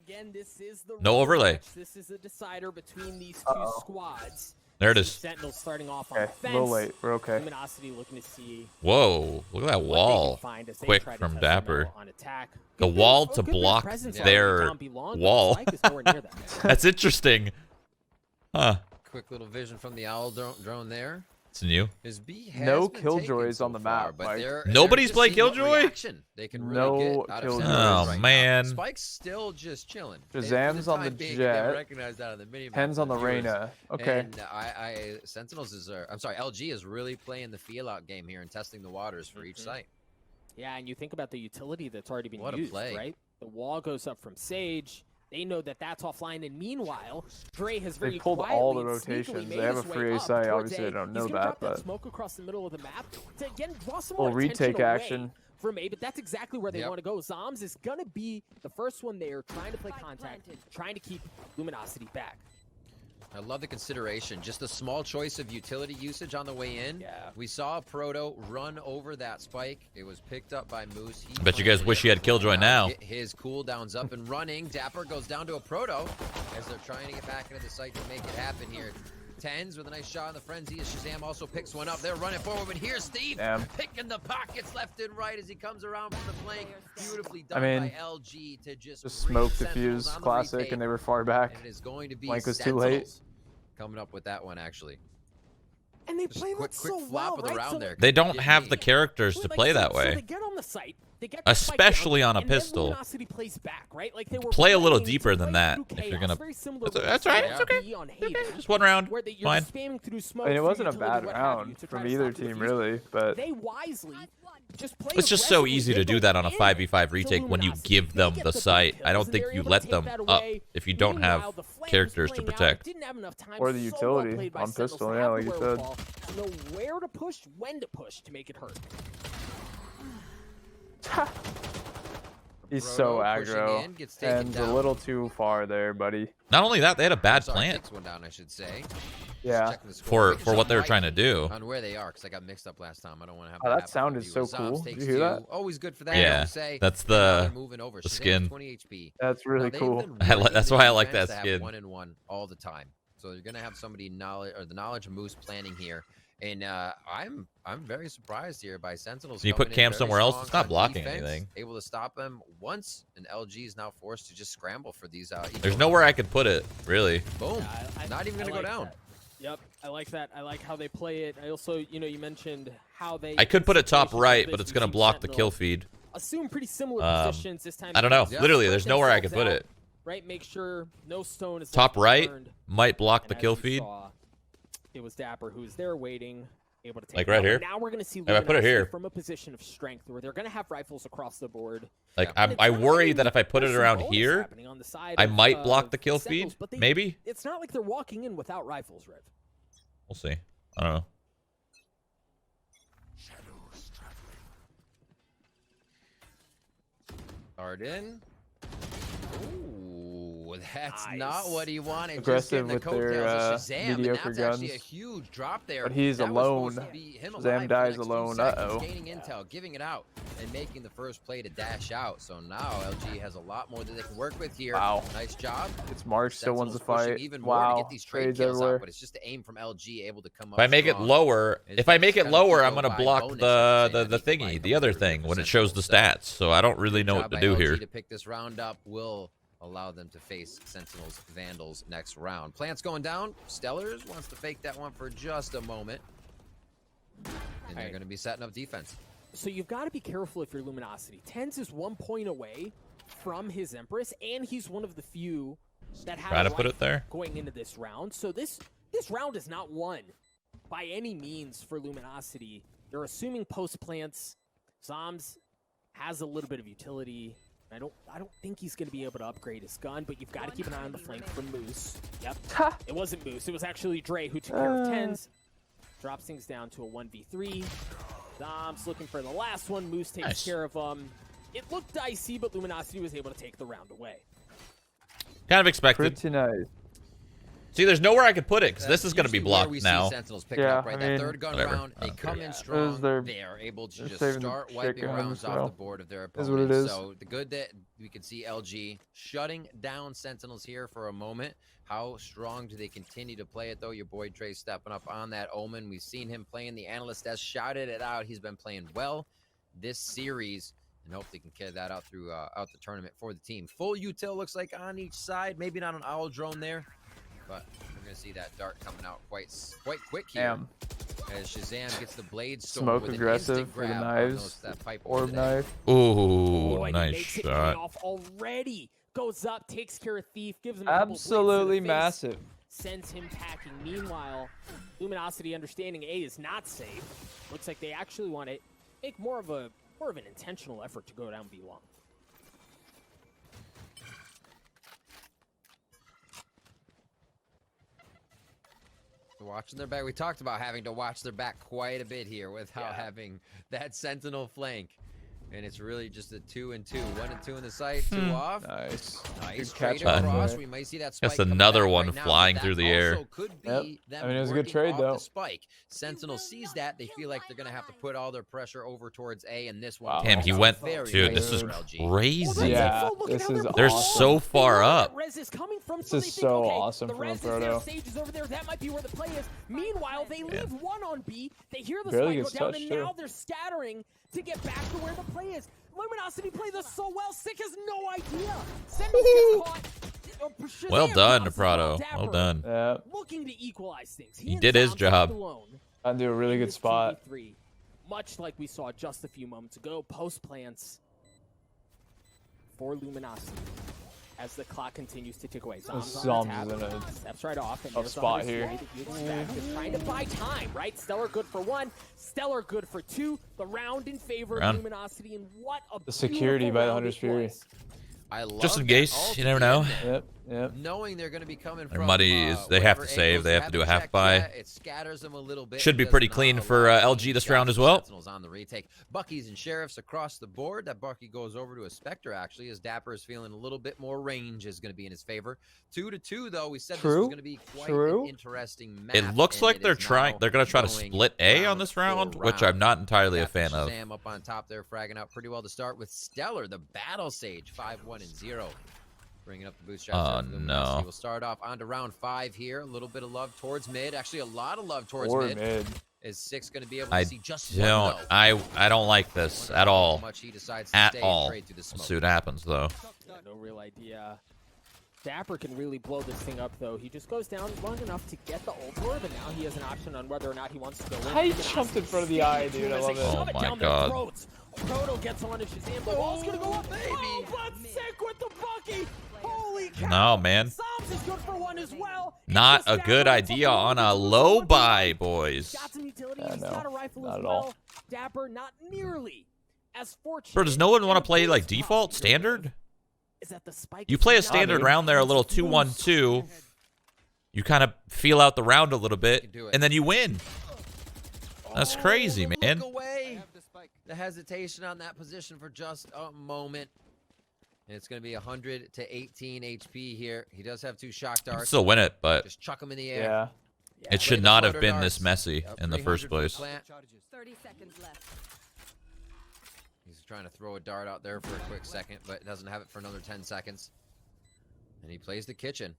again, this is the No overlay. match. This is a decider between these two squads. There it is. Sentinels starting off on Okay, the a fence. little late. We're okay. Luminosity looking to see Whoa, look at that what they wall. can find as they Quick try to from test them Dapper. out on attack. The Good bit- wall oh, to good bit of block presence their already down below, but wall. Spike is nowhere near that. That's interesting. Huh. Quick little vision from the owl drone there. It's new. His B has No been killjoys taken so on the far, map, but Mike. they're Nobody's just played seeing what Killjoy? reaction they can really No get out of Killjoy. Sentinels Oh, right man. now. Spike's still just chilling. Shazam's on the Jet. Recognized out of the mini Tenz on the Reyna. Okay. And Sentinels is, I'm sorry, LG is really playing the feel out game here and testing the waters for each site. Yeah, and you think about the utility that's already been What a used, play. right? The wall goes up from Sage. They know that that's offline, and meanwhile, Dre has very They pulled quietly all the and sneakily rotations. made They have his a way free up site. towards Obviously, A. they don't He's know gonna that, drop but smoke across the middle of the map to again draw some little more attention retake away action. from A. But that's exactly where they Yep. want to go. Zoms is gonna be the first one there, trying to play contact, trying to keep Luminosity back. I love the consideration. Just a small choice of utility usage on the way in. Yeah. We saw Proto run over that spike. It was picked up by Moose. He Bet you guys wish he had Killjoy now. His cooldown's up and running. Dapper goes down to a Proto as they're trying to get back into the site to make it happen here. Tenz with a nice shot on the frenzy as Shazam also picks one up. They're running forward, but here's Steve Damn. picking the pockets left and right as he comes around from the flank. Beautifully I done mean, by LG to just smoke reach Sentinels diffuse, on the classic, retake. and they were far back. And it is going to be Blank was too late. Sentinels coming up with that one, actually. And they Just play quick that so flop well, of the right? round So there. They don't Get have me. the characters to Like, play so- that So they way. get on the site, they get the spike Especially down, on a and then pistol. Luminosity plays back, right? Like they were Play a little playing to deeper than play that through if you're chaos, gonna- very similar That's to right. what It's okay. be on Okay, Haven, just one round. where you're Fine. just spamming through smoke I mean, it for wasn't a utility, bad what have you, round to try from to either stop the team, diffusion. really, but They wisely just play It's just so aggressively. easy They to do go that on a in 5v5 to retake when you Luminosity. give They them get the big site. I kills, don't and think they're you able to let take them that up away. if you don't Meanwhile, have the flank characters was to playing out, protect. didn't have enough time, Or the so well utility played by on Sentinels pistol, to yeah, have like the you said. wherewithal to know where to push, when to push to make it hurt. he's so Proto pushing aggro. in, gets taken And a down. little too far there, buddy. Not only that, they had a bad Sorry, plant takes one down, I should say. Yeah. Checking the score. for what they were trying to do. On where they are, because I got mixed up last time. I don't want to have Oh, that that happen sounded to so viewers. Zombs cool. takes Did you hear two. that? Always good for that. Yeah, I would say. that's And now the- they're moving over. the Shazam's skin. 20 HP. That's really Now, cool. they've been I like- that's raising why I like defense that to skin. have 1-1 all the time. So you're gonna have somebody knowledge or the knowledge of Moose planning here. And I'm very surprised here by Sentinels. Can you put coming in Cam very somewhere else? strong It's not on blocking defense, anything. Able to stop them once, and LG is now forced to just scramble for these. There's nowhere I could put it, really. Boom. Yeah, Not even gonna go like down. that. Yep, I like that. I like how they play it. I also, you mentioned how they. I could put it top situations right, like but this, it's we gonna see block the Sentinel kill feed. Assume pretty similar positions this time. I don't know. Yeah. Literally, there's Spread nowhere I could themselves put out, it. Right, make sure no stone is Top left right unturned. might block And the as kill you feed. saw, it was Dapper who was there waiting, able to take Like it right out. here? Now we're going to see If I put it Luminosity here. from a position of strength where they're going to have rifles across the board. Like Yeah. And it's I not worry like that if I put it there's some around bonus here, happening on the side I of, might block the kill Sentinels, feed. but Maybe. It's not like they're walking in without rifles, Rev. We'll see. I don't know. Arden. Ooh, that's Nice. not what he wanted. Aggressive Just with getting the their, coattails of Shazam, and mediocre that's actually a guns. huge drop there. But he's That was alone. supposed to be him Shazam alive for the dies next few alone. seconds, Uh-oh. Gaining intel, giving it out, and making the first play to dash out. So now LG has a lot more that they can work with here. Wow. Nice job. It's March, still wins the Sentinels pushing fight. even more to Wow. get these trade Trades kills everywhere. out, but it's just the aim from LG able to come up If I make it strong. lower, It's if I just make it kind of lower, go I'm gonna by block bonus, the I would say, the I think, thingy, by the other number thing for when it shows the Sentinels. stats. So I don't really know Job what to by do LG here. to pick this round up will allow them to face Sentinels Vandals next round. Plants going down. Stellars wants to fake that one for just a moment. And they're Alright. going to be setting up defense. So you've got to be careful if you're Luminosity. Tenz is 1 point away from his Empress, and he's one of the few that have Try to a put life it there. going into this round. So this round is not won by any means for Luminosity. They're assuming post plants. Zoms has a little bit of utility. I don't think he's going to be able to upgrade his gun, but you've got to keep an eye on the flank from Moose. Yep. It wasn't Moose. It was actually Dre who took care of Tenz. Drops things down to a 1v3. Dom's looking for the last one. Moose takes Nice. care of it looked dicey, but Luminosity was able to take the round away. Kind of expected. Pretty nice. See, there's nowhere I could put it because this is going to be usually where blocked we now. See Sentinels picking Yeah, up, right? I That mean, third gun whatever. round, I they don't come care. in strong. their- They are able to they're just saving the start shit wiping guns, rounds off so the board of their is what it opponents. is. So the good that we can see LG shutting down Sentinels here for a moment. How strong do they continue to play it, though? Your boy Trey stepping up on that Omen. We've seen him playing. The analyst has shouted it out. He's been playing well this series, and hopefully can carry that out through out the tournament for the team. Full util looks like on each side. Maybe not an owl drone there, but we're gonna see that dart coming out quite quick here. Damn. As Shazam gets the blade storm Smoke with an aggressive instant for the grab on knives. that pipe Orb today. knife. Ooh, and he nice makes it shot. pay off already. Goes up, takes care of Thief, gives him a couple blades to the Absolutely face, massive. sends him packing. Meanwhile, Luminosity understanding A is not safe. Looks like they actually want to make more of an intentional effort to go down B long. Watching their back. We talked about having to watch their back quite a bit here without having that sentinel flank. And it's really just a 2 and 2. 1 and 2 in the sight, 2 off. Nice. Nice Good straight catch across. there. We might see that spike. That's coming another back one right now, flying but through that the air. also could be Yep. them I mean, it was a good working trade, off though. the spike. Sentinel sees that. They feel like they're going to have to put all their pressure over towards A, and this one. Wow. Damn, he comes went. out very Dude, nice this is for LG. crazy. Yeah, this is They're awesome. so far up. Res is coming from, This so is they think, so okay, awesome the from res is Proto. there, Sage is over there. That might be where the play is. Meanwhile, they leave one on B. They hear the Barely spike go gets down, touched, and too. now they're scattering to get back to where the play is. Luminosity play this so well. Sick has no idea. Sentinels gets caught. Shazam Well done, pops Prado. the ball. Well Dapper done. Yeah. Looking to equalize things. He and did his Zom's job. left alone. Found a really In good this spot. 2v3, much like we saw just a few moments ago, post plants for Luminosity as the clock continues to tick away. Zom's on the Zom's tap, in a steps right off, and tough there's spot Hunter's here. way that you'd expect. Just trying to buy time, right? Stellar good for 1, Stellar good for 2. The round in favor of Luminosity, and what a The security beautiful by the round Hunter's it Fury. was. I love Just in that case, ult you never at the know. end there. Yep. Knowing they're going to be coming Their from money is- they have to whatever save, angles they have to do a half check buy. that, it scatters them a little bit. Should be Does pretty not clean allow for LG any this round shots as well. Sentinels on the retake. Buckies and Sheriffs across the board. That Bucky goes over to a Spectre, actually, as Dapper is feeling a little bit more range is going to be in his favor. 2-2, though. We said this was True. going to be quite True. an interesting match. It looks and like it they're is trying. now They're gonna try to going split A on round this for round, which I'm round. not entirely a Got fan of. Shazam up on top there, fragging out pretty well to start with Stellar, the Battle Sage, 5-1 and 0. Bringing up the boost shots. Oh, there for Luminosity. no. We'll start off on to round 5 here. A little bit of love towards mid. Actually, a lot of love towards Or mid. mid. Is 6 going to be able to I see just don't. one, though? I don't like this Wonder at how all. much he decides to At stay and all. trade through the We'll smoke. see what happens though. Yeah, no real idea. Dapper can really blow this thing up, though. He just goes down long enough to get the ult orb, and now he has an option on whether or not he wants to go in. How he jumped in front of the eye, dude. I love it. Oh my God. Proto gets on to Shazam. The wall's gonna go up, baby. Oh, but sick with the Bucky. Holy cow. No, man. Psalms is good for 1 as well. It's Not just a good Dapper. It's idea a on a 1-1. low buy, boys. Got some utility. Yeah, He's no, got a rifle not as at well. all. Dapper not nearly as fortunate. Bro, does no one want to And play like this default possibly standard? is that the spike You is play a not- standard dude. round there, a little 2-1-2. You kind of feel out the round a little bit, do it. and then you win. That's crazy, the man. Look away. The hesitation on that position for just a moment. And it's going to be 100 to 18 HP here. He does have 2 shock You can darts. still win it, but Just chuck him in the air. Yeah. Yeah, it should the not have floater been this darts. messy Yep, in the first 300 place. plant. 30 seconds left. He's trying to throw a dart out there for a quick second, but doesn't have it for another 10 seconds. And he plays the kitchen.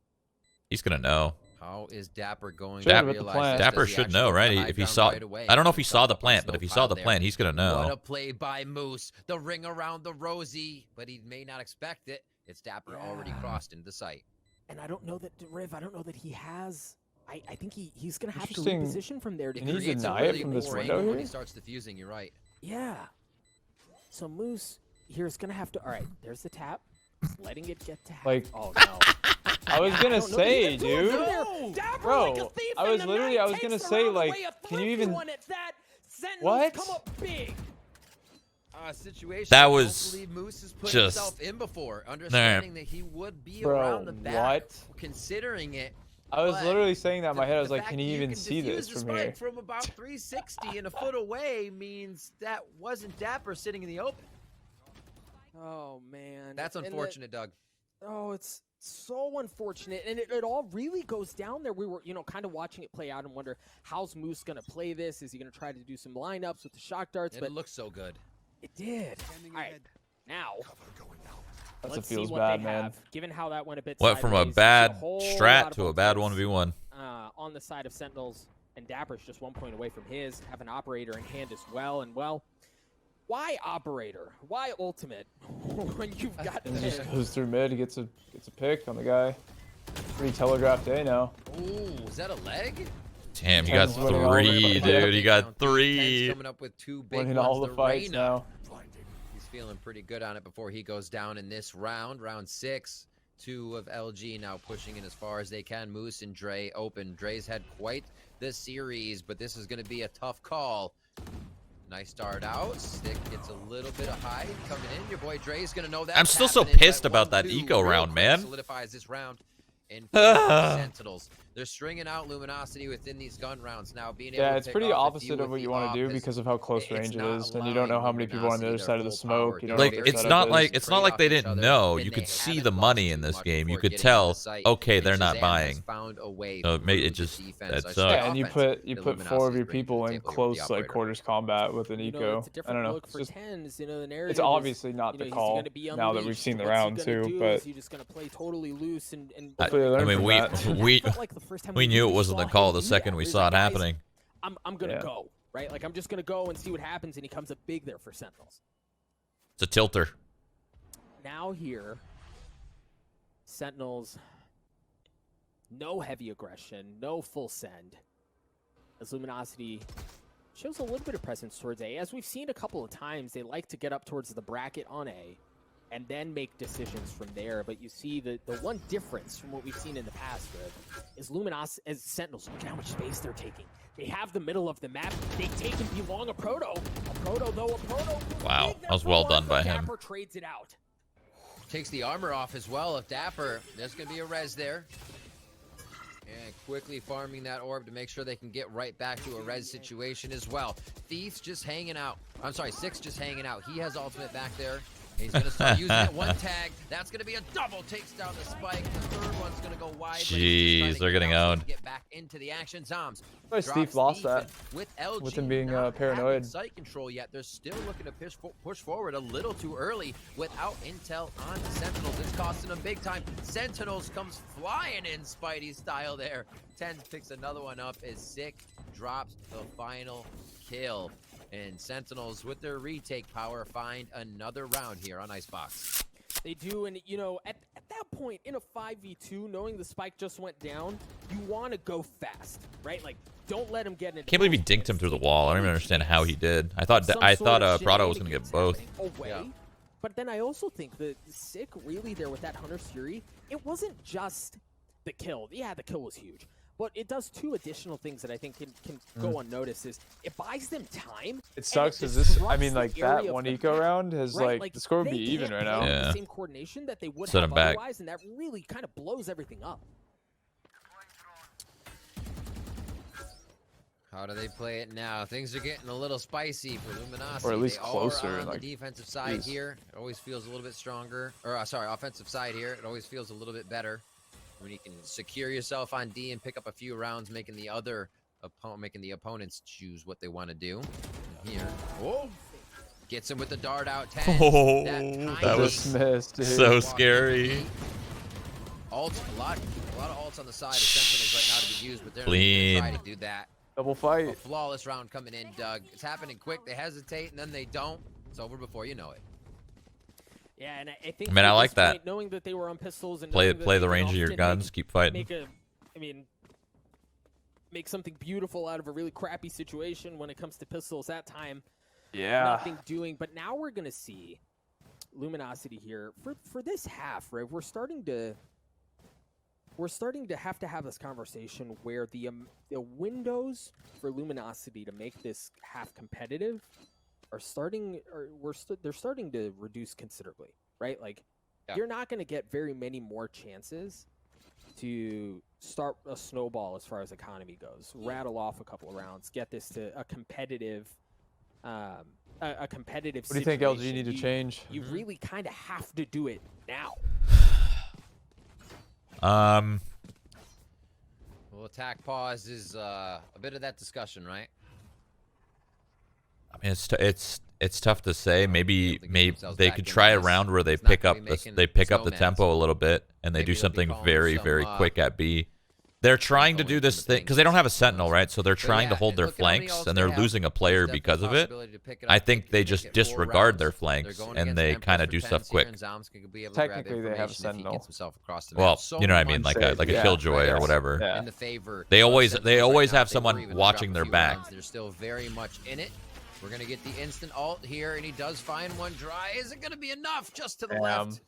He's gonna know. How is Dapper going Should've to hit the realize plant. this? Dapper Does he should actually know, go for right? the high If he ground saw, right away? I don't know if he Starts saw the up on plant, but if he saw the there. plant, he's gonna What know. a play by Moose. The ring around the Rosie, but he may not expect it. It's Dapper already crossed into the site. And I don't know that Riv. I don't know that he has. I think he's gonna have to Interesting. reposition from there to He needs to create some deny it really from this more window angle. here? When he starts diffusing, you're right. Yeah. So Moose here is gonna have to. All right, there's the tap. Letting it get to half. Like- oh no. I was Yeah, gonna don't know that he say, can do it from dude. there. Dapper Bro, like a thief I in was the literally- night I was takes gonna the say, round like, away, a can you 3-2 even- one at that. Sentinels What? come up big. Situation That I don't was believe Moose has put just- himself in before, understanding that he would be Bro, around the back, what? considering it. I was But literally saying that in my head. I was the like, fact can that you even can see defuse this the from spike here? From about 360 and a foot away means that wasn't Dapper sitting in the open. Oh man. That's And unfortunate, Doug. oh, it's so unfortunate, and it all really goes down there. We were, kind of watching it play out and wonder, how's Moose going to play this? Is he going to try to do some lineups with the shock darts? And but it looks so good. it did. All right, now That's let's a feels see what bad, they man. have. Given how that went a bit Went from a sideways, you see bad whole lot strat of to a bad ultimates, 1v1. on the side of Sentinels, and Dapper's just 1 point away from his. Have an operator in hand as well, and well, why operator? Why ultimate when you've got And this? just goes through mid, gets a pick on the guy. Pretty telegraphed day now. Ooh, is that a leg? Damn, you got Tenz winning all the 3, fights. dude. You got Tenz 3. coming up with 2 big Winning ones. all the fights Reyna. now. He's feeling pretty good on it before he goes down in this round. Round 6. 2 of LG now pushing in as far as they can. Moose and Dre open. Dre's had quite the series, but this is going to be a tough call. Nice start out. Stick gets a little bit of high coming in. Your boy Dre's going to know that. I'm still so pissed about that eco round, man. Solidifies this round. And Sentinels, they're stringing out Luminosity within these gun rounds now. Being able Yeah, to it's pick pretty off a opposite few of what you the want to do op. because of how close It's range it not is, and you don't know how many people are on the other allowing side of the Luminosity smoke. their You don't full know Like what power. their it's setup not is. like it's not like they Trade off each didn't other, know. and You they could see haven't the lost money too in this much game. You before could getting tell. into the site. Okay, And they're not Shazam has buying. found a way So it made it through just the defense. that I sucks. saw Yeah, and you offense put that 4 of Luminosity's your bringing to people the in table with the close like operator. quarters combat with an It's eco. a I different don't know. look It's for just Tenz. The narrative it's is, obviously not the he's call gonna be now that we've unleashed. seen the What's he round gonna too, do? but Is he just gonna play totally loose and hopefully they I learn mean, from we that. we felt like the first time we knew it really wasn't the saw call him the do second that. we He's saw like, it "Guys, happening. I'm gonna Yeah. go, right? Like I'm just gonna go and see what happens, and he comes up big there for Sentinels. It's a tilter. Now here, Sentinels, no heavy aggression, no full send. As Luminosity shows a little bit of presence towards A. As we've seen a couple of times, they like to get up towards the bracket on A and then make decisions from there. But you see the one difference from what we've seen in the past, Riv, is Luminosity, as Sentinels, look at how much space they're taking. They have the middle of the map. They take and belong a Proto. A Proto, though, a Proto. Wow, big that was there well for done one, by but him. Dapper trades it out. Takes the armor off as well of Dapper. There's going to be a res there. And quickly farming that orb to make sure they can get right back to a res situation as well. Thief's just hanging out. I'm sorry, Six just hanging out. He has ultimate back there. He's going to start using it. One tag. That's going to be a double. Takes down the spike. The third one's going to go wide. but he's just trying Jeez, to they're get getting out so he owned. can Get back into the action. Zombs. Why Steve lost that With LG with him being not paranoid. having sight control yet. They're still looking to push forward a little too early without intel on the Sentinels. It's costing them big time. Sentinels comes flying in Spidey style there. Tenz picks another one up as Sick drops the final kill. And Sentinels, with their retake power, find another round here on Icebox. They do, and at that point in a 5v2, knowing the spike just went down, you want to go fast, right? Like, don't let him get in. Can't believe he dinked him through the wall. I don't even understand how he did. I thought Prado was gonna get both. Away. Yeah. But then I also think that Sick really there with that Hunter's Fury, it wasn't just the kill. Yeah, the kill was huge. But it does 2 additional things that I think can go unnoticed. Is it buys them time. It sucks because this, I mean, like that one eco round has like the score would be even right now. Yeah. The same coordination that they would Set have him back. otherwise, and that really kind of blows everything up. How do they play it now? Things are getting a little spicy for Luminosity. Or at least They are closer, on like, the defensive side geez. here. It always feels a little bit stronger. Or sorry, offensive side here. It always feels a little bit better when you can secure yourself on D and pick up a few rounds, making the opponents choose what they want to do. Here, oh, gets him with the dart out. Tenz. Oh, tiny that was Dismissed, dude. so walk scary. Alt, a lot of alts on the side of Sentinels right now to be used, but they're Clean. not gonna try to do that. Double A fight. flawless round coming in, Doug. It's happening quick. They hesitate, and then they don't. It's over before you know it. Yeah, and I think. I mean, I at like this that. point, knowing that they were on pistols and Play knowing that play they the can range of your often guns. Keep fighting. make something beautiful out of a really crappy situation when it comes to pistols. That time, Yeah. nothing doing. But now we're gonna see Luminosity here for this half, right? We're starting to have this conversation where the windows for Luminosity to make this half competitive are they're starting to reduce considerably, right? Like, Yeah. you're not going to get very many more chances to start a snowball as far as economy goes. Rattle off a couple of rounds, get this to a competitive competitive What do you think LG situation. need to change? You really kind of have to do it now. Well, attack pause is a bit of that discussion, right? I mean, it's tough to say. Maybe themselves they back could in try a this. round where they It's not pick gonna up be making the snowmans. tempo a little bit, and they Maybe do they'll be something calling very some, very quick at B. They're trying to do this thing because they don't have a sentinel, right? So they're trying to hold their flanks, and they're losing a player because of it. I think they just disregard their flanks and they kind of do stuff quick. Technically, they have a sentinel. Well, you know what I mean, like a Yeah, killjoy right, or whatever. Yeah. In the favor They of always Sentinels right now, have if they someone were even to watching drop a their few back. rounds, they're still very much in it. We're gonna get the instant ult here, and he does find one dry. Is it gonna be enough? Just to the left.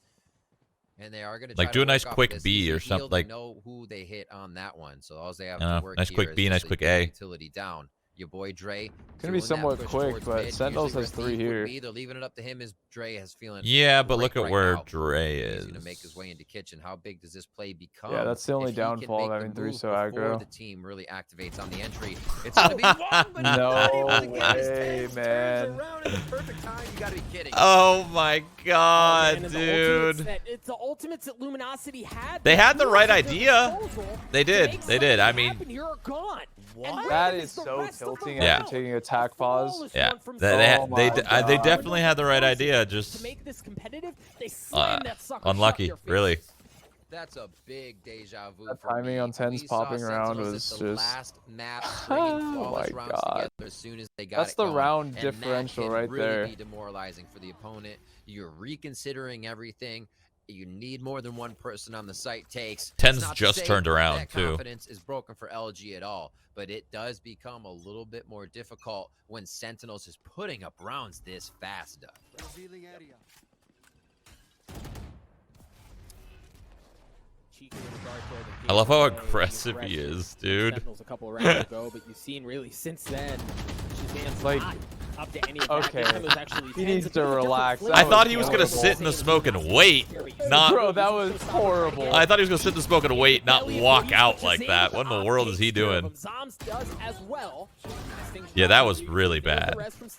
And they are gonna Like, try do to a nice work off quick this. B He's or a heal. something, They like- know who they hit on that one, so all they have Yeah, to work nice here quick is B, just nice to quick get A. utility down. Your boy Dre. It's gonna be doing that somewhat push quick, towards but mid. Sentinels Usually has where 3 Thief would here. be, they're leaving it up to him as Dre has feeling. Yeah, but look great at right where now. Dre He's is. gonna make his way into kitchen. How big does this play become? Yeah, that's the only If he can downfall of make the having 3 move so before aggro. the team really activates on the entry. It's gonna be long, but he's not able to get his No tails way, turned man. around in the perfect time. You gotta be kidding. Oh my god, Man, and dude. it's the ultimates that Luminosity had. They had the right tools at their idea. disposal They to did. make They did. I something mean, happen here are gone. What? That is so tilting after taking attack pause. yeah, Oh they my definitely had the right idea. To Just make this competitive, they slammed that sucker shut in unlucky, your face. really. That's a big deja vu. That for timing me. on tenz We saw popping around Sentinels was at the just- last map stringing flawless my rounds God. together as soon as they got That's it the going. round And that differential can right really there. be demoralizing for the opponent. You're reconsidering everything. You need more than one person on the site takes. Tenz It's not to just say turned around, that too. confidence is broken for LG at all, but it does become a little bit more difficult when Sentinels is putting up rounds this fast. Doug. I love how aggressive he is, dude. Sentinels a couple of rounds ago, but you've seen really since then, Shazam's Like, not up to any of that. okay. This time it was actually He Tenz, needs a bit to of a different relax. flavor. I thought he was horrible. gonna sit in the smoke and wait, not. Bro, that was horrible. I thought he was gonna sit in the smoke and wait, not walk out like that. What in the world is he doing? Zoms does as well. Yeah, that was really bad.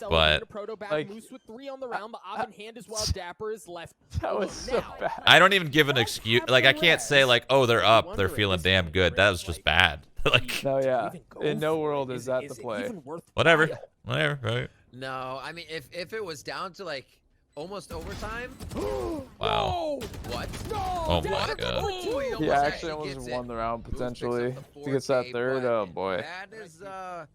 But like, Moose with 3 on the round, but Ab in hand as well. Dapper is left. That was so Now, bad. I don't even give an excuse. Like, I can't say like, oh, they're up, they're feeling damn good. That was just bad. Like, No, yeah. even go In no for it. world is that the it play. even worth whatever, while? whatever, right? No, I mean, if it was down to like almost overtime, Wow. what? Oh my Dapper god. with 2. He He almost actually almost gets won it. the round Moose picks up potentially. the If he gets that 4K, third, but oh boy. That is a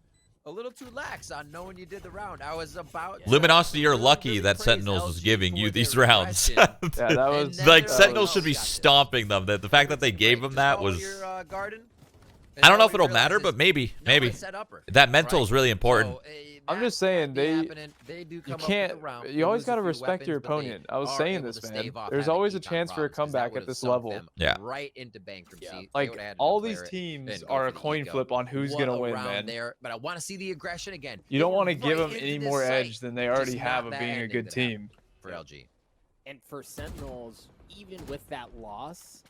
little too lax on knowing you did the round. I was about to Luminosity, you're really, lucky really that praise Sentinels is LG giving for you their these rounds. aggression. Yeah, that was And then Like, there Sentinels was- should be stomping them. The fact that they gave him that was. Garden, I don't know if it'll matter, but maybe, maybe. That mental is really important. I'm just saying, they do You come up with can't. the round. You They always lose a got to few respect your weapons, but they opponent. I was are saying able this, to man. stave off There's having always a econ chance for a problems, 'cause that comeback would've at this sunk level. them Yeah. Right into bankruptcy. Yeah. They Like, would've had to all declare these it teams and go are for a the coin ego. flip on who's What gonna a win, round man. there, but I want to see the aggression again. You don't want to Right give them into any this more site. edge than they already Just have not of that being a ending good that happened team. for LG. And for Sentinels, even with that loss,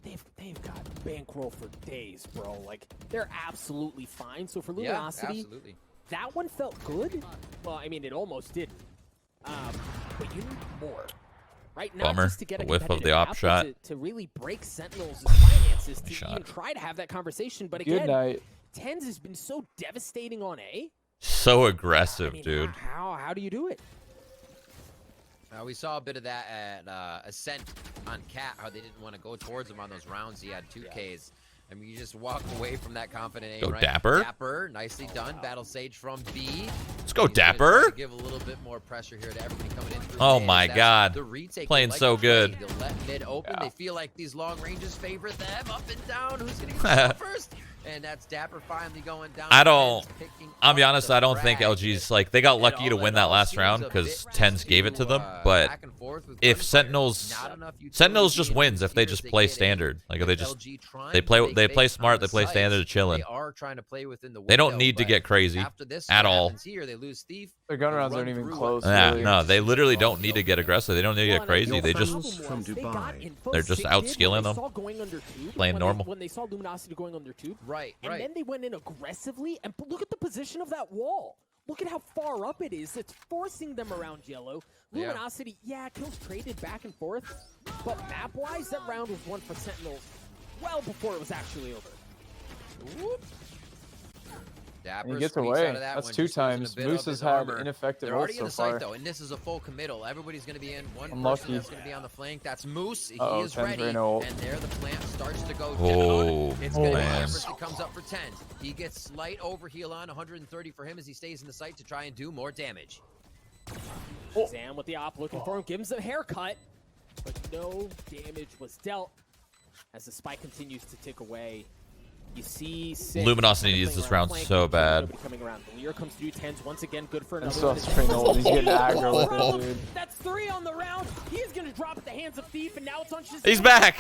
they've got bankroll for days, bro. Like, they're absolutely fine. So for Yeah, Luminosity, absolutely. that one felt good. Well, I mean, it almost didn't. But you need more, right? Not Bummer. just to get a A whiff of the competitive op map, but shot. to really break Sentinels' finances, to Shot. even try to have that conversation. But Good again, night. Tenz has been so devastating on A. So I aggressive, mean, dude. how do you do it? We saw a bit of that at Ascent on Cat, how they didn't want to go towards him on those rounds. He had 2Ks. I mean, you just walk away from that confident aim, Go right? Dapper. Dapper, nicely done. Battle Sage from B. Let's go, He's gonna try Dapper. to give a little bit more pressure here to everybody coming in through Oh mid. my That's God. the retake. Playing They like so to play. good. They'll let mid open. Yeah. They feel like these long ranges favor them. Up and down. Who's gonna get the shot first? And that's Dapper finally going down. I don't- Picking I'll be up honest, the I don't think frag. LG's like they got lucky to It win that all last seems round a because bit Tenz gave it to them. But back and forth with if gunfire. Sentinels Not enough utility Sentinels just in wins these if they tiers just they play get in. standard. Like if they just LG trying they to play make they play bait smart, on they the play standard, sites. chilling. They are trying to play within the They don't window, need to but get crazy after this, at what all. happens here, they lose Thief. Their gun They rounds run aren't even through close. Yeah, really. no, they literally don't need to get aggressive. They don't need to get crazy. They just From Dubai. They're just outskilling them. Playing normal. When they saw Luminosity going under tube, Right, and right. then they went in aggressively, and look at the position of that wall. Look at how far up it is. It's forcing them around yellow. Yeah. Luminosity, yeah, kills traded back and forth, but map-wise, that round was one for Sentinels. well before it was actually over. Whoop. He gets away. That's 2 times. Moose has had ineffective They're already ults in the so far. site though, and this is a full committal. Everybody's going to be in. One Unlucky. person that's going to be on the flank. That's Moose. He Uh-oh, is tenz ready, ran ult. and there the plant starts to go down. Oh, It's going to be man. Empress that comes up for tenz. He gets slight overheal on 130 for him as he stays in the site to try and do more damage. Sam with the op looking for him, gives him a haircut, but no damage was dealt as the spike continues to tick away. You see Luminosity needs this round so bad. Coming around. The Lear comes through, tenz once again, good for And another. stuff's pretty old. He's getting aggro with it, dude. That's 3 on the round. He's gonna drop at the hands of Thief, and now it's on Shazam. He's back.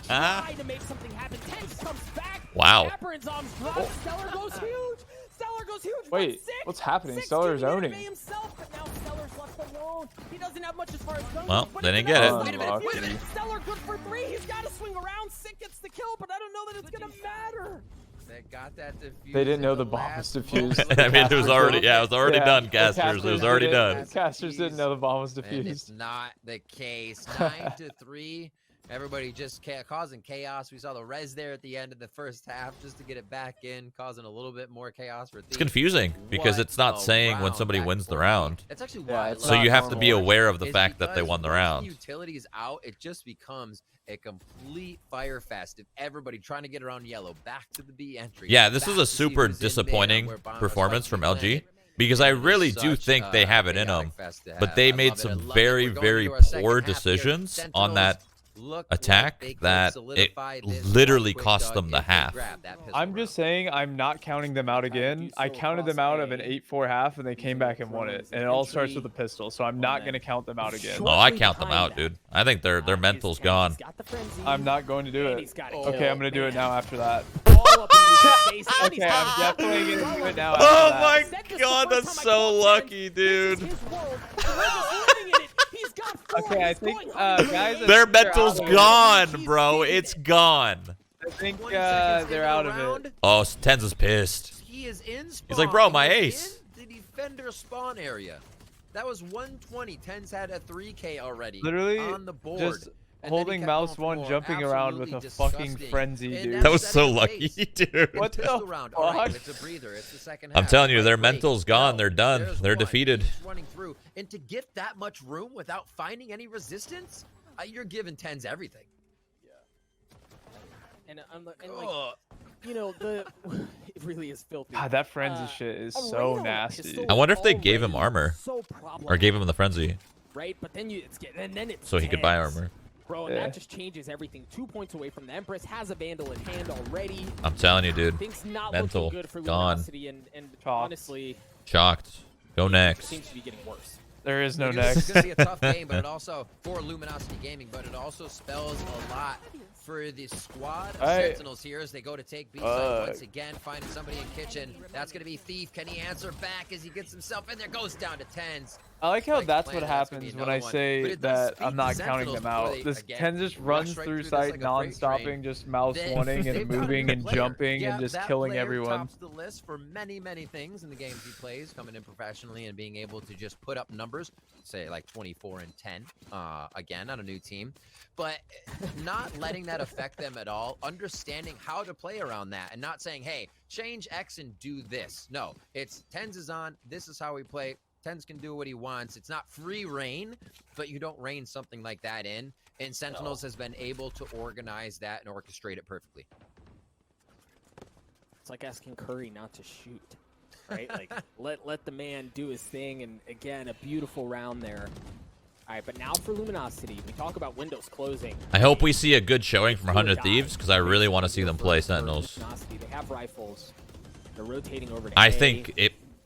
Try to make something happen. tenz comes back. Wow. Dapper and Zombs drop. Stellar goes huge. Stellar goes huge. Wait, what's happening? Stellar's owning. Himself, but now Stellar's left alone. He doesn't have much as far as guns. Well, but they it's didn't get it. Wait a minute, wait a minute. Unlucky. Stellar good for 3. He's got to swing around. Sick gets the kill, but I don't know that it's gonna matter. They got that defused. They didn't know in the bomb last was defused. moment. I mean, it was already, yeah, it was already Yeah, done, the casters. It was already done. Casters didn't know the bomb was And it's defused. not the case. 9-3. Everybody just causing chaos. We saw the res there at the end of the first half just to get it back in, causing a little bit more chaos for It's Thief. confusing because What it's not a saying when round somebody back wins the for round. Thief. That's actually Yeah, why I it's So love you have to be normal. aware of the is fact that they because won the once round. utility is out, it just becomes a complete fire fest of everybody trying to get around yellow, back to the B entry. Yeah, this back is a to see super who's in there, disappointing where Bombers performance fight from to LG planet. because I And it is really do such think they a have it in chaotic them. fest to But have. they I made love it. I some love it. very, We're going very into our second poor half here. decisions on Sentinels that look attack like they could that it solidify this literally quick, cost Doug, them the if they half. grab that pistol I'm just round. saying I'm not counting them out again. I counted them out of an 8-4 half, and they came back and won it. And it all starts with a pistol, so I'm not going to count them out again. Oh, I count them out, dude. I think their mental's gone. I'm not going to do it. Okay, I'm going to do it now after that. Okay, I'm definitely going to do it now after Oh that. my god, that's so lucky, dude. Okay, I think, guys... Their they're mental's out of it. gone, bro. It's gone. I think 20 seconds they're into out the of round, it. Oh, tenz is pissed. He is in spawn. He's like, bro, my He is ace. in the defender spawn area. That was 120. tenz had a 3K already. Literally, on the board. just And then he holding kept mouse going for 1, more. jumping around with a Absolutely fucking disgusting. frenzy, And dude. now That was set so in lucky, place. dude. What Pistol the round. All right, fuck? it's a breather. It's the second I'm half. telling you, their Great. mental's gone. Now, They're done. there's They're one. defeated. He's running through. And to get that much room without finding any resistance, you're giving tenz everything. And like, you know, it really is filthy. God, that frenzy shit is a so raid on a nasty. pistol I wonder if they gave him already armor so or gave him the frenzy right, but then it's so he could buy tenz. armor. Bro, and Yeah. that just changes everything. 2 points away from the Empress, has a Vandal in hand already. I'm telling you, dude. Things not Mental, looking good for gone. Luminosity, and Chalked. honestly, Shocked. Go it next. seems to be getting worse. There is no It's next. going to be a tough game, but it also, for Luminosity Gaming, but it also spells a lot for the squad of Alright. Sentinels here as they go to take B side once again, finding somebody in kitchen. That's going to be Thief. Can he answer back as he gets himself in there? Goes down to tenz. I like how Like that's plan, what that's gonna be happens when another I one. But say it does that speak I'm not to counting Sentinels them before out. they, This again, tenz just rush runs right through through this site like a freight non-stopping, train. just mouse Then wanting they've and got a moving good and player. jumping Yeah, and just that killing player everyone. tops the list for many, many things in the games he plays, coming in professionally and being able to just put up numbers, say like 24 and 10, again on a new team, but not letting that affect them at all. Understanding how to play around that and not saying, hey, change X and do this. No, it's tenz is on. This is how we play. tenz can do what he wants. It's not free reign, but you don't reign something like that in. And Sentinels has been able to organize that and orchestrate it perfectly. It's like asking Curry not to shoot, right? Like, let the man do his thing, and again, a beautiful round there. All right, but now for Luminosity, we talk about windows closing. I hope we see a good showing from Do or 100 die. Thieves because I really want to see them play For Sentinels. Luminosity, they have rifles. They're rotating over to I A. think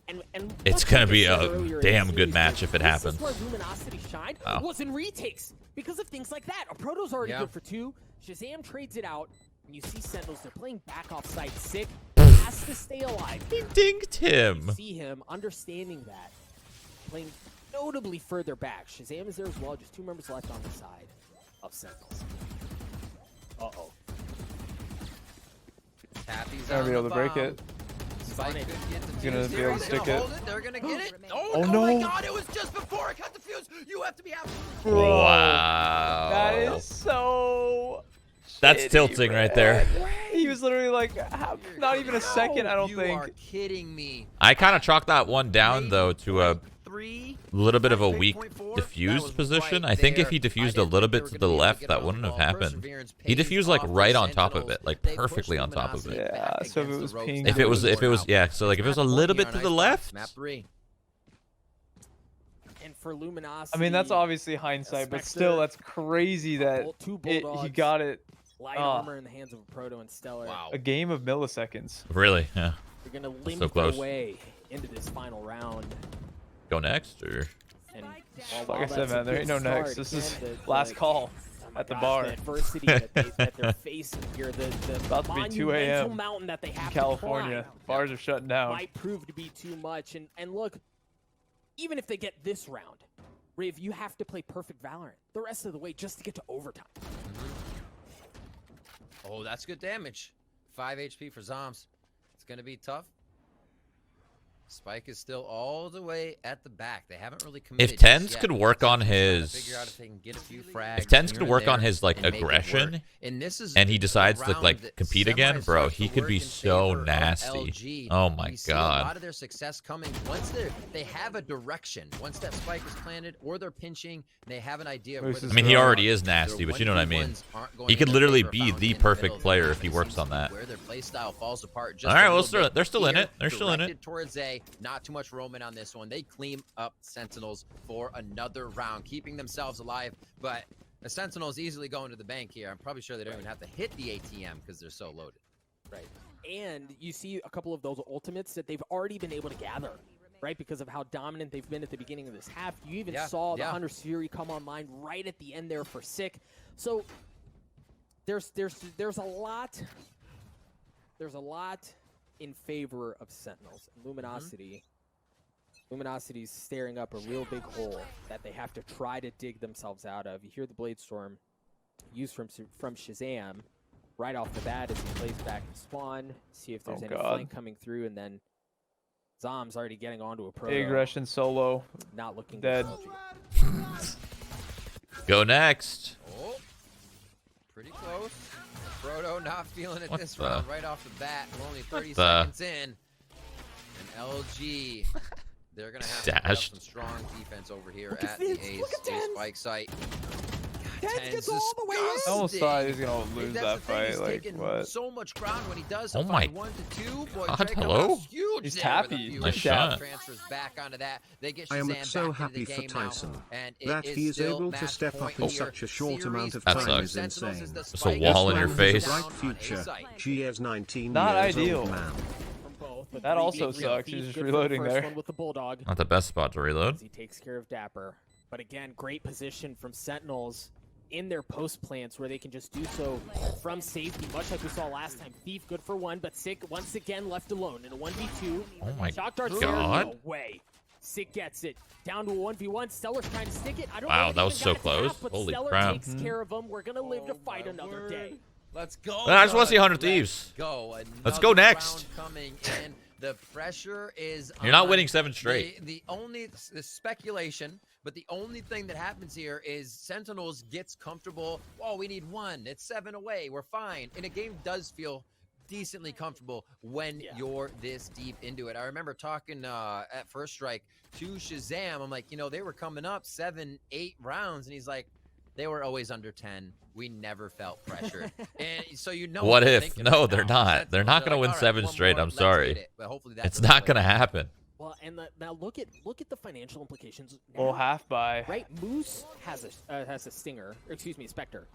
And it's much gonna like I be said a earlier in damn the good series, match if it this happens. is where Luminosity shined Wow. was in retakes because of things like that. A Proto's already Yeah. good for 2. Shazam trades it out, and you see Sentinels. They're playing back off site. Sick has to stay alive. He dinked him. You see him understanding that, playing notably further back. Shazam is there as well. Just 2 members left on the side of Sentinels. Uh-oh. Tappy's Gonna on be able the to break bomb. it. Spike could get the He's gonna fuse be here. able to He's gonna stick it. hold it. They're gonna get it. Oh, Oh, my no. God! It was just before it cut the fuse. You have to be happy. Bro, Wow. that is so That's tilting right there. He was literally like, not even a second, I don't you think. You are kidding me. I kind of chalked that one down, though, to a little bit of a weak diffused position. I think if he diffused a little bit to the left, that wouldn't have happened. He diffused like right on top of it, like perfectly on top of it. Yeah, so if it was ping. If it was, yeah. So like if it was a little bit to the left. And for Luminosity, I mean, that's obviously hindsight, but still, that's crazy that he got it. Light armor in the hands of a Proto and Stellar. Wow. A game of milliseconds. Really? Yeah. You're gonna limp So close. their way into this final round. Go next, or And Like I said, man, there ain't no next. This is last call at the bar. The adversity that they're facing here, the About to be 2 monumental a.m. mountain that they have in California. to climb Bars are shutting down. might prove to be too much. And look, even if they get this round, Riv, you have to play perfect Valorant the rest of the way just to get to overtime. Oh, that's good damage. 5 HP for Zoms. It's going to be tough. Spike is still all the way at the back. They haven't really committed. if tenz yet. could work on his, Figure out if they can get a few frags if tenz here could and work on there his like and make it work. aggression, And this is and he decides a to round like that compete again, semis bro, starts he to could be work in so favor of nasty. LG. Oh my We see a lot god. of their success coming once they have a direction. Once that spike is planted or they're pinching, they have an idea of where Moose the is I mean, he Their already is nasty, but you know what I mean. He could literally be the perfect player if he works on that. Where their play style falls apart just All right, a well, little bit. they're still in Here, it. They're still in it. directed towards A, not too much roaming on this one. They clean up Sentinels for another round, keeping themselves alive. But the Sentinels easily going to the bank here. I'm probably sure they don't even have to hit the ATM because they're so loaded. Right. And you see a couple of those ultimates that they've already been able to gather, right? Because of how dominant they've been at the beginning of this half. You even saw the Hunter's Fury come online right at the end there for Sick. So there's a lot in favor of Sentinels. Luminosity. Luminosity's staring up a real big hole that they have to try to dig themselves out of. You hear the Blade Storm used from Shazam right off the bat as he plays back to spawn, see if there's any flank coming through, and then Zom's already getting onto a Proto. Aggression solo. Not looking dead. good. Go next. Oh, pretty close. Proto not feeling it What this the- round right off the bat. We're only 30 the- seconds in. And LG, they're going to have to put up Dashed. some strong defense over here Look at at the Vince, Ace look at Tenz. spike site. Tenz gets all the way in. I almost thought he was gonna lose That's that the thing, fight. he's Like taking what? so much ground when he does. Oh He'll my find 1 to 2. Boy, God, Drake hello? Hunt's huge He's there with a tappy. few Nice shot shot. transfers back onto that. They get I am Shazam so back happy into the for game now, Tyson and it that he is still able to match step up point in here. such a short Series amount of That time sucks. is Sentinels insane. is the It's a spike wall in down your This man face. has a on bright A future. site. She is 19 Not years ideal. old man. From both, but That also Thief sucks. He's good just for the reloading first there. one with the Bulldog. Not the best spot to reload. As he takes care of Dapper. But again, great position from Sentinels in their post plants where they can just do so from safety, much like we saw last time. Thief good for 1, but Sick once again left alone in a 1v2. Oh my Shock dart's God. there, no way. Sick gets it. Down to a 1v1. Stellar's trying to stick it. I don't Wow, know if that he was even so got it to close. half, but Holy Stellar crap. takes care of him. We're going to live to fight another day. Let's go. I just want to see 100 Let's Thieves. go. Let's go Another next. round coming in. The pressure is You're not on. winning 7 straight. The speculation, but the only thing that happens here is Sentinels gets comfortable. Oh, we need 1. It's 7 away. We're fine. And a game does feel decently comfortable when you're this deep into it. I remember talking at First Strike to Shazam. I'm like, they were coming up 7, 8 rounds, and he's like, they were always under 10. We never felt pressure. And so What they're if? thinking No, right they're now. not. Sentinels They're not are gonna like, win all right, 7 one straight. more, I'm let's sorry. get it. But hopefully that It's doesn't not play gonna out. happen. Well, and now look at the financial implications. Well, now. half by. Right, Moose has a stinger, or excuse me, Spectre.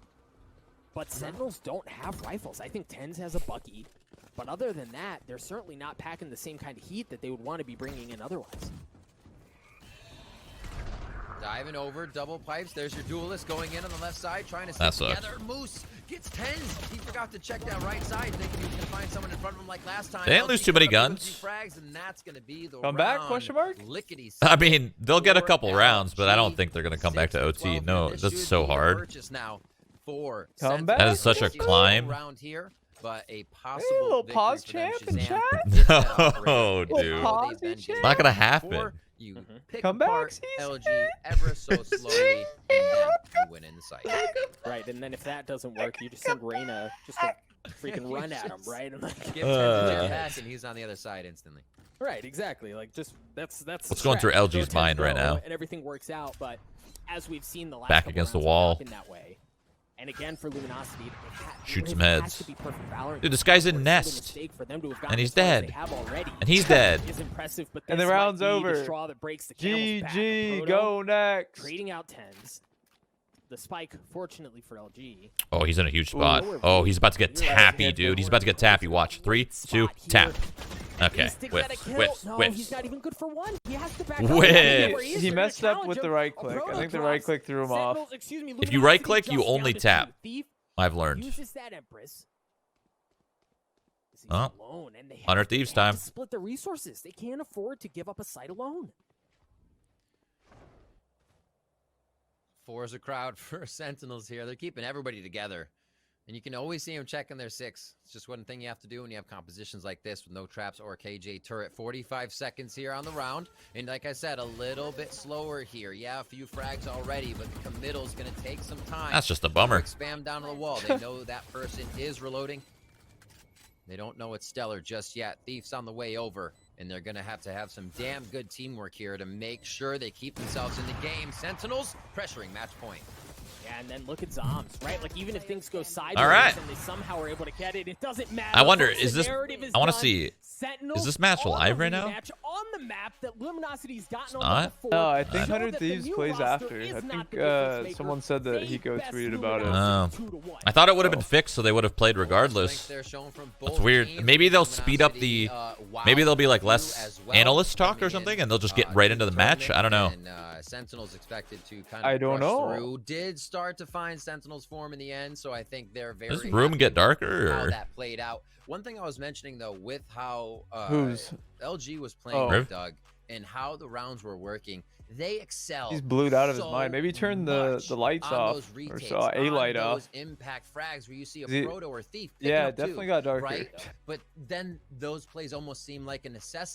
But Sentinels don't have rifles. I think Tenz has a Bucky. But other than that, they're certainly not packing the same kind of heat that they would want to be bringing in otherwise. Diving over, double pipes. There's your duelist going in on the left side, trying to That stick sucks. together. Moose gets 10s. He forgot to check that right side, thinking he was going to find someone in front of him like last time. They didn't lose too many put up guns. 50 frags, and that's going to be the Come back, round. question mark? Lickety I mean, they'll get a for couple rounds, but I don't LG. think they're going to come back to 6 OT. 12 No, here. This that's should so be a hard. purchase now for Come Sentinels. back. That is such a This is climb. round here. but a possible little victory pause for them. champ in Shazam chat? gets that operator. No, It's dude. how they've Pause been champ? getting Not gonna it happen. before. You pick Come back, apart season. LG ever so slowly, and then you win in the site. Right, and then if that doesn't work, you just send Reyna just to freaking run at him, right? And like, Give tenz a jetpack, and he's on the other side instantly. right, exactly. Like just that's What's going through stretch. Go LG's tenz mind right go, now? and everything works out. But as we've seen the last Back couple against the rounds, wall. it's not been that way. And again, for Luminosity, Shoot some it has heads. to be perfect Valorant. Dude, this guy's in It's a nest. mistake for them to have And gotten he's as far as they dead. have already. And he's dead. Is impressive, but And the this might round's be the over. straw that breaks the camel's back. GG, Proto go next. Trading out tenz. The spike, fortunately for LG. Oh, he's in a huge spot. Oh, he's about to get tappy, dude. He's about to get tappy. Watch. 3, 2, tap. Okay, whiff. No, Whiff. he's not even good for one. He has to back Whiff. up. Where is. He They're gonna messed up challenge with him. the right A click. I Proto think the drops. right click threw him off. Sentinels, excuse me, If you right Luminosity click, you just only down to tap. two. Thief I've learned. uses that Empress. He's Oh. alone, and they have 100 to- Thieves they have time. to split the resources. They can't afford to give up a site alone. 4 is a crowd for Sentinels here. They're keeping everybody together. And you can always see them checking their 6. It's just one thing you have to do when you have compositions like this with no traps or KJ turret. 45 seconds here on the round. And like I said, a little bit slower here. Yeah, a few frags already, but the committal's going to take some time. That's just a bummer. Spam down to the wall. They know that person is reloading. They don't know it's Stellar just yet. Thief's on the way over. And they're going to have some damn good teamwork here to make sure they keep themselves in the game. Sentinels pressuring match point. Yeah, and then look at Zombs, right? Like, even if things go sideways All right. and they somehow are able to get it, it doesn't matter. I wonder, Folks, is the this... narrative is I want to done. see... Sentinels Is this match on live the right now? rematch on the map that Luminosity's gotten not? on before. No, I think Show 100 that the Thieves new plays roster after. is I not think the difference maker. someone said that They Hiko best tweeted about it. Luminosity Oh. 2-1. I thought it would have been fixed, so they would have played regardless. That's weird. Maybe they'll speed up the... Maybe there'll be like less analyst talk or something, and they'll just get right into the match. I don't know. Sentinels expected to kind of I don't crush know. through. Did start to find Sentinels form in the end, so I think they're very Does this room get darker? how Or... that played out. One thing I was mentioning though, with how Who's? LG was playing Oh. with Doug and how the rounds were working, they excel. He's blued out of his so mind. Maybe turn the much lights on off. those Or retakes, saw a on light those off. impact frags where you see a Is he- proto or thief. picking Yeah, up definitely two, got darker. right? But then those plays almost seem like a necessity.